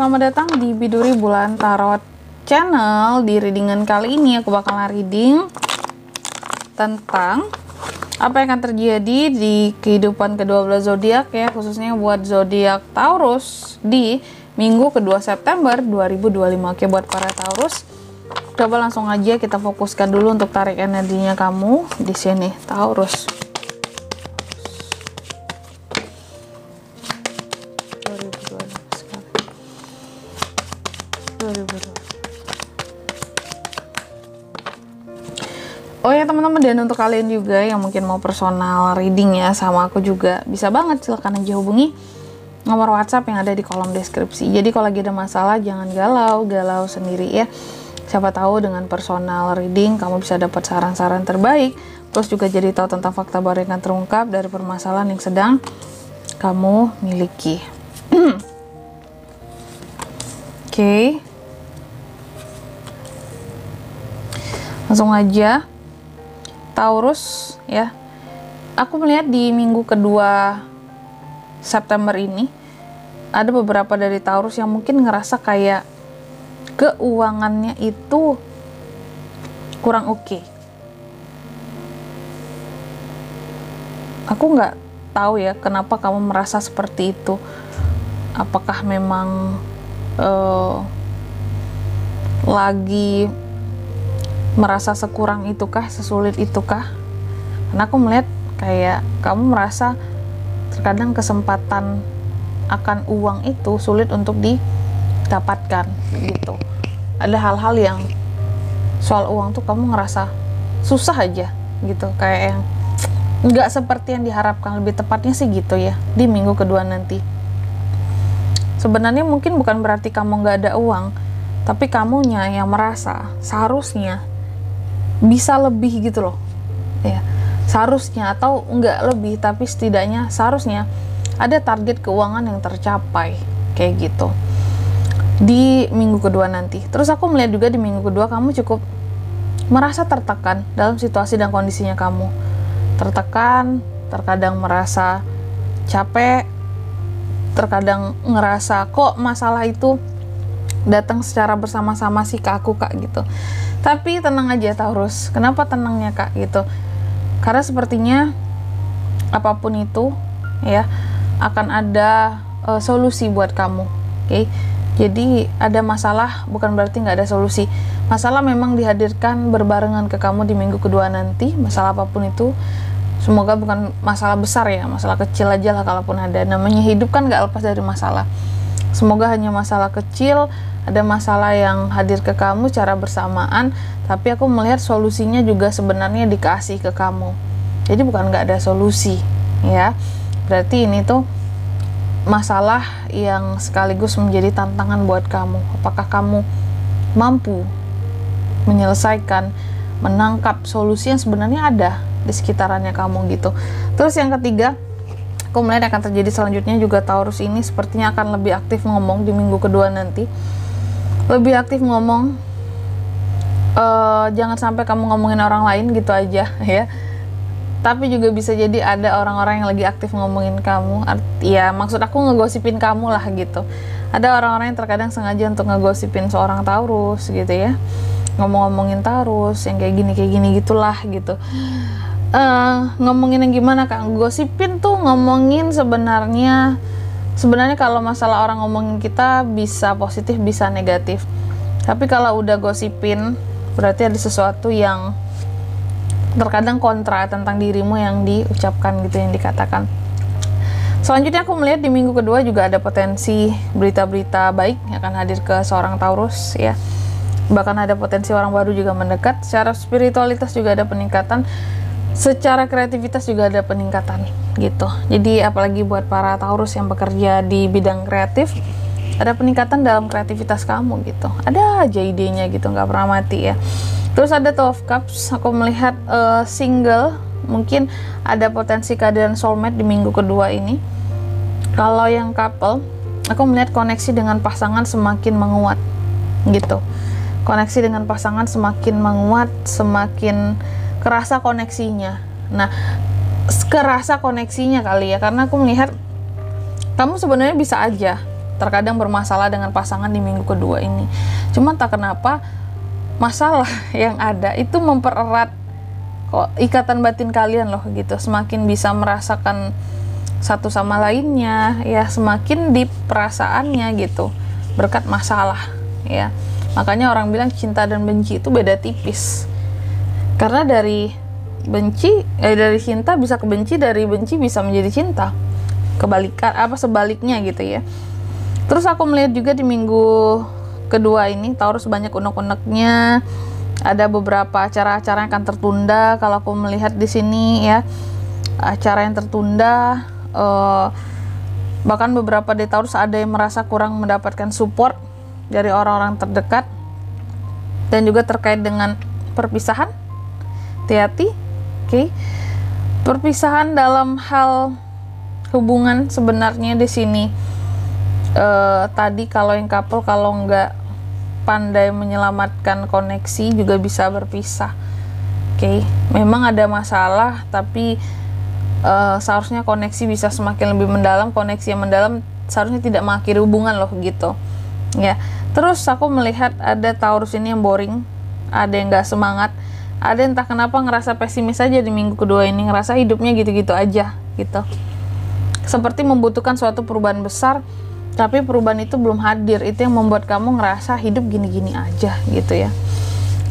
selamat datang di Biduri Bulan Tarot Channel. Di readingan kali ini aku bakalan reading tentang apa yang akan terjadi di kehidupan kedua belas zodiak ya, khususnya buat zodiak Taurus di minggu kedua September 2025. Oke, buat para Taurus, coba langsung aja kita fokuskan dulu untuk tarik energinya kamu di sini, Taurus. Oh ya teman-teman, dan untuk kalian juga yang mungkin mau personal reading ya sama aku juga, bisa banget, silahkan aja hubungi nomor WhatsApp yang ada di kolom deskripsi. Jadi kalau lagi ada masalah jangan galau sendiri ya. Siapa tahu dengan personal reading kamu bisa dapat saran-saran terbaik, terus juga jadi tahu tentang fakta baru yang akan terungkap dari permasalahan yang sedang kamu miliki. Oke. Langsung aja Taurus ya. Aku melihat di minggu kedua September ini ada beberapa dari Taurus yang mungkin ngerasa kayak keuangannya itu kurang oke. Aku nggak tahu ya kenapa kamu merasa seperti itu. Apakah memang lagi merasa sekurang itukah, sesulit itukah? Karena aku melihat kayak kamu merasa terkadang kesempatan akan uang itu sulit untuk didapatkan gitu. Ada hal-hal yang soal uang tuh kamu ngerasa susah aja gitu, kayak yang nggak seperti yang diharapkan, lebih tepatnya sih gitu ya, di minggu kedua nanti. Sebenarnya mungkin bukan berarti kamu nggak ada uang, tapi kamunya yang merasa seharusnya bisa lebih gitu loh ya, seharusnya, atau enggak lebih tapi setidaknya seharusnya ada target keuangan yang tercapai kayak gitu di minggu kedua nanti. Terus aku melihat juga di minggu kedua kamu cukup merasa tertekan dalam situasi dan kondisinya kamu, tertekan, terkadang merasa capek, terkadang ngerasa kok masalah itu datang secara bersama-sama sih ke aku kak gitu. Tapi tenang aja Taurus. Kenapa tenangnya kak gitu? Karena sepertinya apapun itu ya akan ada solusi buat kamu. Oke? Jadi ada masalah bukan berarti nggak ada solusi. Masalah memang dihadirkan berbarengan ke kamu di minggu kedua nanti. Masalah apapun itu, semoga bukan masalah besar ya, masalah kecil aja lah kalaupun ada. Namanya hidup kan nggak lepas dari masalah. Semoga hanya masalah kecil, ada masalah yang hadir ke kamu secara bersamaan, tapi aku melihat solusinya juga sebenarnya dikasih ke kamu. Jadi bukan nggak ada solusi ya. Berarti ini tuh masalah yang sekaligus menjadi tantangan buat kamu. Apakah kamu mampu menyelesaikan, menangkap solusi yang sebenarnya ada di sekitarannya kamu gitu. Terus yang ketiga, aku melihat akan terjadi selanjutnya juga Taurus ini sepertinya akan lebih aktif ngomong di minggu kedua nanti. Lebih aktif ngomong, jangan sampai kamu ngomongin orang lain gitu aja ya. Tapi juga bisa jadi ada orang-orang yang lagi aktif ngomongin kamu. Ya maksud aku ngegosipin kamu lah gitu. Ada orang-orang yang terkadang sengaja untuk ngegosipin seorang Taurus gitu ya. Ngomong-ngomongin Taurus yang kayak gini gitulah gitu. Ngomongin yang gimana kak? Gosipin tuh ngomongin sebenarnya kalau masalah orang ngomongin kita bisa positif bisa negatif, tapi kalau udah gosipin berarti ada sesuatu yang terkadang kontra tentang dirimu yang diucapkan gitu, yang dikatakan. Selanjutnya aku melihat di minggu kedua juga ada potensi berita-berita baik yang akan hadir ke seorang Taurus ya. Bahkan ada potensi orang baru juga mendekat. Secara spiritualitas juga ada peningkatan, secara kreativitas juga ada peningkatan gitu. Jadi apalagi buat para Taurus yang bekerja di bidang kreatif, ada peningkatan dalam kreativitas kamu gitu. Ada aja idenya gitu, nggak pernah mati ya. Terus ada Two of Cups. Aku melihat single, mungkin ada potensi kehadiran soulmate di minggu kedua ini. Kalau yang couple, aku melihat koneksi dengan pasangan semakin menguat gitu. Koneksi dengan pasangan semakin menguat, semakin kerasa koneksinya. Nah, kerasa koneksinya kali ya, karena aku melihat kamu sebenarnya bisa aja terkadang bermasalah dengan pasangan di minggu kedua ini. Cuman tak kenapa masalah yang ada itu mempererat kok ikatan batin kalian loh gitu. Semakin bisa merasakan satu sama lainnya ya, semakin deep perasaannya gitu berkat masalah ya. Makanya orang bilang cinta dan benci itu beda tipis. Karena dari cinta bisa ke benci, dari benci bisa menjadi cinta. Kebalikan sebaliknya gitu ya. Terus aku melihat juga di minggu kedua ini Taurus banyak unek-uneknya. Ada beberapa acara-acara yang akan tertunda. Kalau aku melihat di sini ya, acara yang tertunda, bahkan beberapa di Taurus ada yang merasa kurang mendapatkan support dari orang-orang terdekat. Dan juga terkait dengan perpisahan, hati-hati. Oke. Perpisahan dalam hal hubungan sebenarnya di sini tadi kalau yang couple kalau nggak pandai menyelamatkan koneksi juga bisa berpisah. Oke. Memang ada masalah, tapi seharusnya koneksi bisa semakin lebih mendalam. Koneksi yang mendalam seharusnya tidak mengakhiri hubungan loh gitu ya. Terus aku melihat ada Taurus ini yang boring, ada yang nggak semangat, ada yang entah kenapa ngerasa pesimis aja di minggu kedua ini, ngerasa hidupnya gitu-gitu aja gitu, seperti membutuhkan suatu perubahan besar tapi perubahan itu belum hadir. Itu yang membuat kamu ngerasa hidup gini-gini aja gitu ya.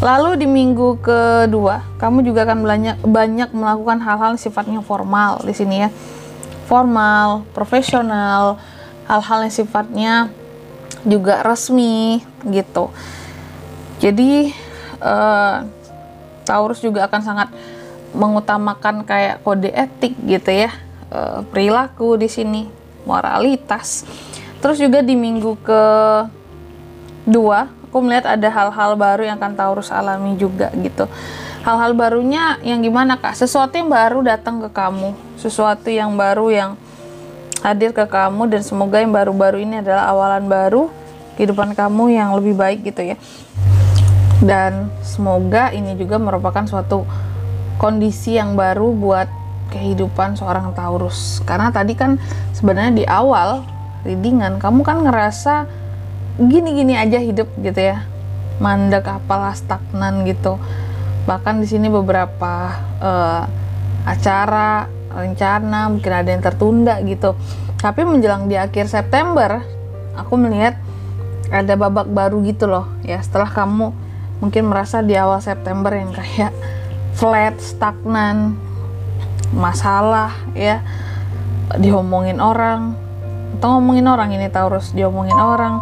Lalu di minggu kedua kamu juga akan banyak melakukan hal-hal sifatnya formal di sini ya, formal, profesional, hal-hal yang sifatnya juga resmi gitu. Jadi Taurus juga akan sangat mengutamakan kayak kode etik gitu ya, perilaku di sini, moralitas. Terus juga di minggu kedua aku melihat ada hal-hal baru yang akan Taurus alami juga gitu. Hal-hal barunya yang gimana Kak? Sesuatu yang baru datang ke kamu, sesuatu yang baru yang hadir ke kamu, dan semoga yang baru-baru ini adalah awalan baru kehidupan kamu yang lebih baik gitu ya. Dan semoga ini juga merupakan suatu kondisi yang baru buat kehidupan seorang Taurus. Karena tadi kan sebenarnya di awal readingan kamu kan ngerasa gini-gini aja hidup gitu ya, mandek apalah, stagnan gitu. Bahkan di sini beberapa acara, rencana mungkin ada yang tertunda gitu. Tapi menjelang di akhir September aku melihat ada babak baru gitu loh ya. Setelah kamu mungkin merasa di awal September yang kayak flat, stagnan, masalah ya, diomongin orang, atau ngomongin orang ini Taurus, diomongin orang,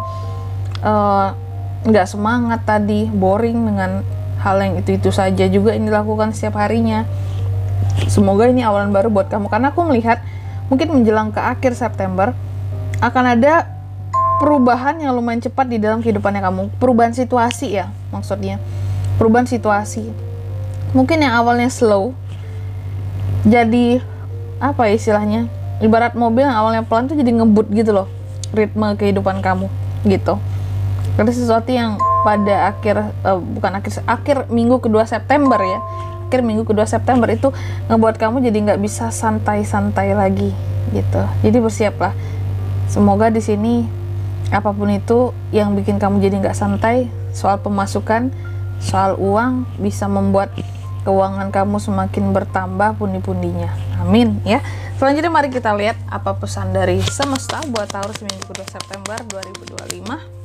nggak semangat tadi, boring dengan hal yang itu-itu saja juga ini dilakukan setiap harinya. Semoga ini awalan baru buat kamu, karena aku melihat mungkin menjelang ke akhir September akan ada perubahan yang lumayan cepat di dalam kehidupannya kamu. Perubahan situasi ya maksudnya, perubahan situasi. Mungkin yang awalnya slow jadi apa ya istilahnya, ibarat mobil yang awalnya pelan tuh jadi ngebut gitu loh ritme kehidupan kamu gitu. Ada sesuatu yang pada akhir minggu kedua September ya, akhir minggu kedua September itu ngebuat kamu jadi nggak bisa santai-santai lagi gitu. Jadi bersiaplah. Semoga di sini apapun itu yang bikin kamu jadi nggak santai, soal pemasukan, soal uang, bisa membuat keuangan kamu semakin bertambah pundi-pundinya. Amin ya. Selanjutnya mari kita lihat apa pesan dari semesta buat Taurus minggu kedua September 2025.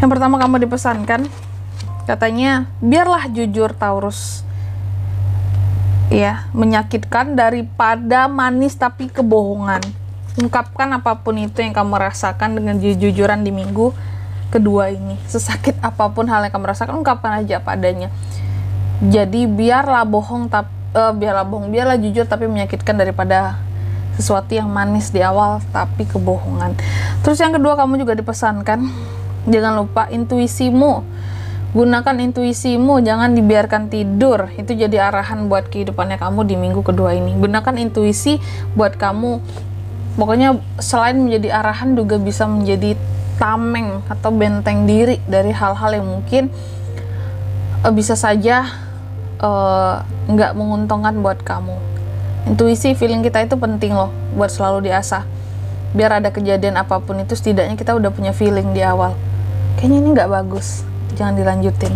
Yang pertama kamu dipesankan, katanya biarlah jujur Taurus ya, menyakitkan daripada manis tapi kebohongan. Ungkapkan apapun itu yang kamu rasakan dengan jujuran di minggu kedua ini. Sesakit apapun hal yang kamu rasakan, ungkapkan aja apa adanya. Jadi biarlah biarlah jujur tapi menyakitkan daripada sesuatu yang manis di awal tapi kebohongan. Terus yang kedua kamu juga dipesankan, jangan lupa intuisimu. Gunakan intuisimu, jangan dibiarkan tidur. Itu jadi arahan buat kehidupannya kamu di minggu kedua ini. Gunakan intuisi buat kamu. Pokoknya selain menjadi arahan juga bisa menjadi tameng atau benteng diri dari hal-hal yang mungkin bisa saja nggak menguntungkan buat kamu. Intuisi, feeling kita itu penting loh buat selalu diasah. Biar ada kejadian apapun itu setidaknya kita udah punya feeling di awal. Kayaknya ini nggak bagus, jangan dilanjutin.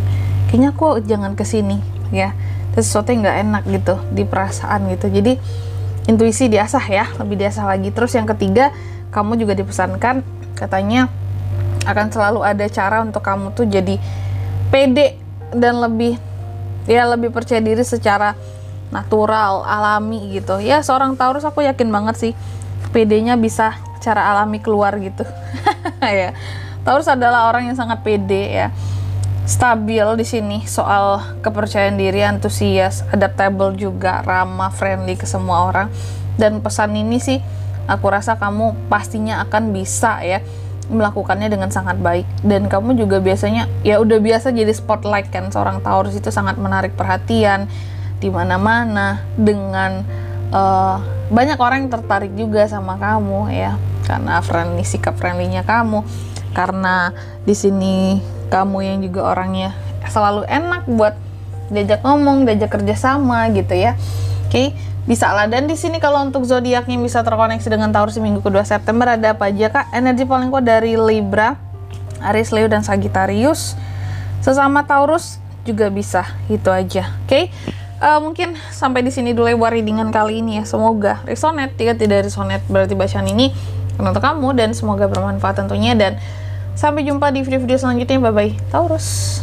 Kayaknya aku jangan kesini ya. Itu sesuatu yang nggak enak gitu di perasaan gitu. Jadi intuisi diasah ya, lebih diasah lagi. Terus yang ketiga, kamu juga dipesankan katanya akan selalu ada cara untuk kamu tuh jadi pede dan lebih percaya diri secara natural, alami gitu. Ya, seorang Taurus aku yakin banget sih pedenya bisa secara alami keluar gitu. Ya. Taurus adalah orang yang sangat pede ya. Stabil di sini soal kepercayaan diri, antusias, adaptable juga, ramah, friendly ke semua orang. Dan pesan ini sih aku rasa kamu pastinya akan bisa ya melakukannya dengan sangat baik. Dan kamu juga biasanya ya udah biasa jadi spotlight kan. Seorang Taurus itu sangat menarik perhatian di mana-mana, dengan banyak orang yang tertarik juga sama kamu ya, karena sikap friendly-nya kamu, karena di sini kamu yang juga orangnya selalu enak buat diajak ngomong, diajak kerjasama gitu ya. Oke, bisa lah. Dan di sini kalau untuk zodiak yang bisa terkoneksi dengan Taurus di minggu kedua September ada apa aja kak? Energi paling kuat dari Libra, Aries, Leo, dan Sagittarius. Sesama Taurus juga bisa, itu aja. Oke. Mungkin sampai di sini dulu ya buat readingan kali ini ya. Semoga resonate. Jika tidak resonate berarti bacaan ini untuk kamu, dan semoga bermanfaat tentunya. Dan sampai jumpa di video-video selanjutnya. Bye bye Taurus.